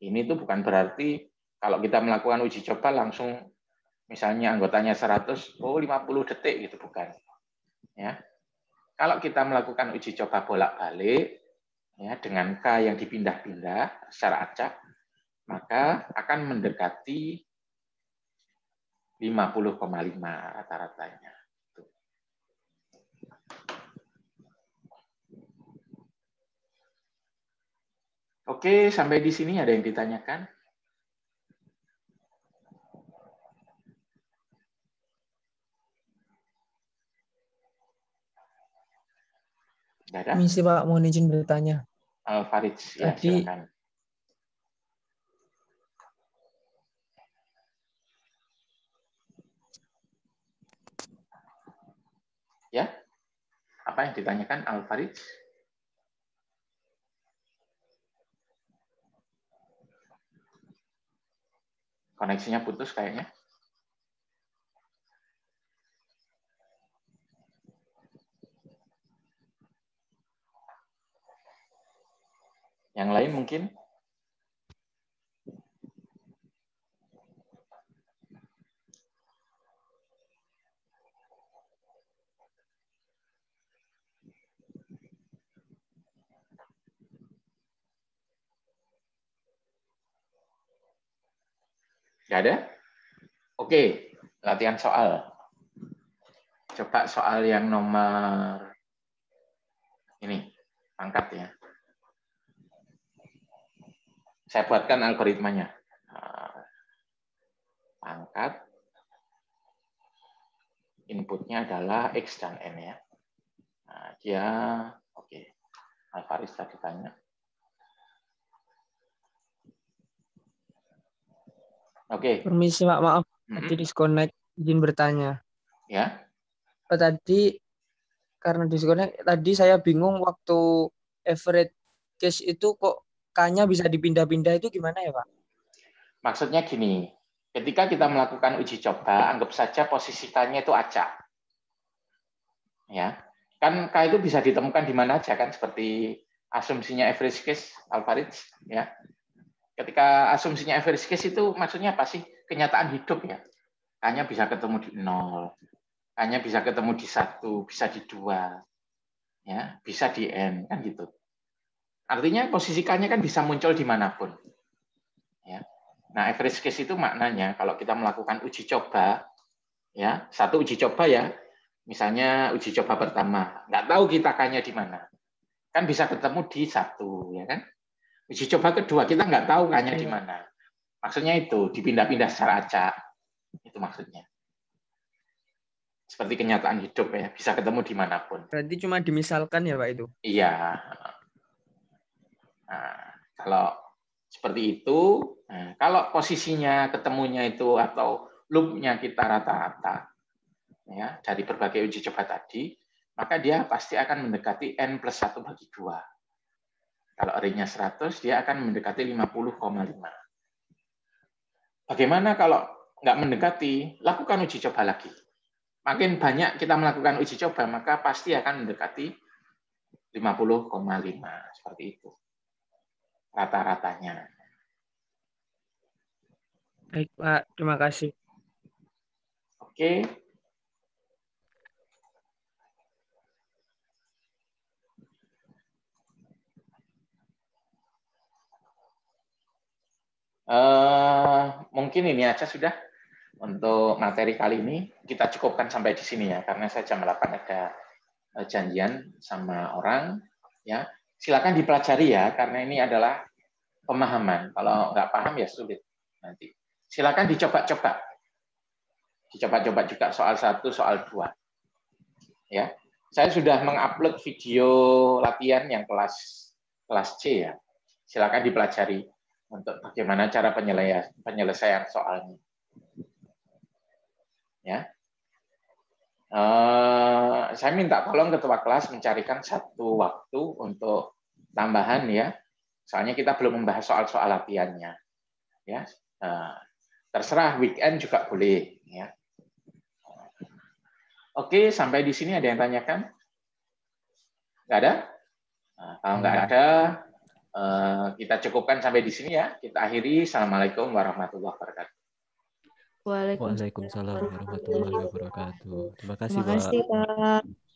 ini tuh bukan berarti kalau kita melakukan uji coba langsung misalnya anggotanya 100, 50 detik gitu, bukan. Ya. Kalau kita melakukan uji coba bolak-balik ya dengan K yang dipindah-pindah secara acak, maka akan mendekati 50,5 rata-ratanya. Oke, sampai di sini ada yang ditanyakan? Ada? Misi Pak, mohon izin bertanya. Farid, ya silakan. Ya, apa yang ditanyakan Al-Farid? Koneksinya putus kayaknya. Yang lain mungkin? Nggak ada? Oke, latihan soal. Coba soal yang nomor ini, angkat ya. Saya buatkan algoritmanya. Angkat. inputnya adalah X dan N ya. Nah, dia, oke. Alvaris tadi tanya. Oke. Permisi Pak, maaf. Tadi disconnect, izin bertanya. Ya. Tadi karena disconnect, tadi saya bingung waktu average case itu kok K-nya bisa dipindah-pindah itu gimana ya Pak? Maksudnya gini, ketika kita melakukan uji coba, anggap saja posisi K-nya itu acak. Ya. Kan K itu bisa ditemukan di mana aja kan, seperti asumsinya average case, Alvaris, ya. Ketika asumsinya average case itu maksudnya apa sih? Kenyataan hidup ya. K-nya bisa ketemu di 0, K-nya bisa ketemu di 1, bisa di 2, ya, bisa di N, kan gitu. Artinya posisi K-nya kan bisa muncul dimanapun. Ya. Nah, average case itu maknanya kalau kita melakukan uji coba, ya, satu uji coba ya, misalnya uji coba pertama, nggak tahu kita K-nya di mana, kan bisa ketemu di 1, ya kan? Uji coba kedua kita nggak tahu K-nya di mana, maksudnya itu dipindah-pindah secara acak, itu maksudnya. Seperti kenyataan hidup ya, bisa ketemu dimanapun. Berarti cuma dimisalkan ya Pak itu? Iya. Nah, kalau seperti itu, nah, kalau posisinya ketemunya itu atau loop-nya kita rata-rata ya dari berbagai uji coba tadi, maka dia pasti akan mendekati N+1/2. Kalau R-nya 100, dia akan mendekati 50,5. Bagaimana kalau nggak mendekati? Lakukan uji coba lagi. Makin banyak kita melakukan uji coba, maka pasti akan mendekati 50,5. Seperti itu. Rata-ratanya. Baik Pak, terima kasih. Oke. Mungkin ini aja sudah untuk materi kali ini. Kita cukupkan sampai di sini ya, karena saya jam 8 ada janjian sama orang. Ya, silakan dipelajari ya, karena ini adalah pemahaman. Kalau nggak paham ya sulit nanti. Silakan dicoba-coba. Dicoba-coba juga soal 1, soal 2. Ya, saya sudah mengupload video latihan yang kelas C ya. Silakan dipelajari untuk bagaimana cara penyelesaian soalnya. Ya, saya minta tolong ketua kelas mencarikan satu waktu untuk tambahan ya. Soalnya kita belum membahas soal-soal latihannya. Ya, terserah weekend juga boleh. Ya. Oke, sampai di sini ada yang tanyakan? Nggak ada? Nah, kalau nggak ada, kita cukupkan sampai di sini ya. Kita akhiri. Assalamualaikum warahmatullahi wabarakatuh. Waalaikumsalam warahmatullahi wabarakatuh. Terima kasih, Terima kasih, Pak.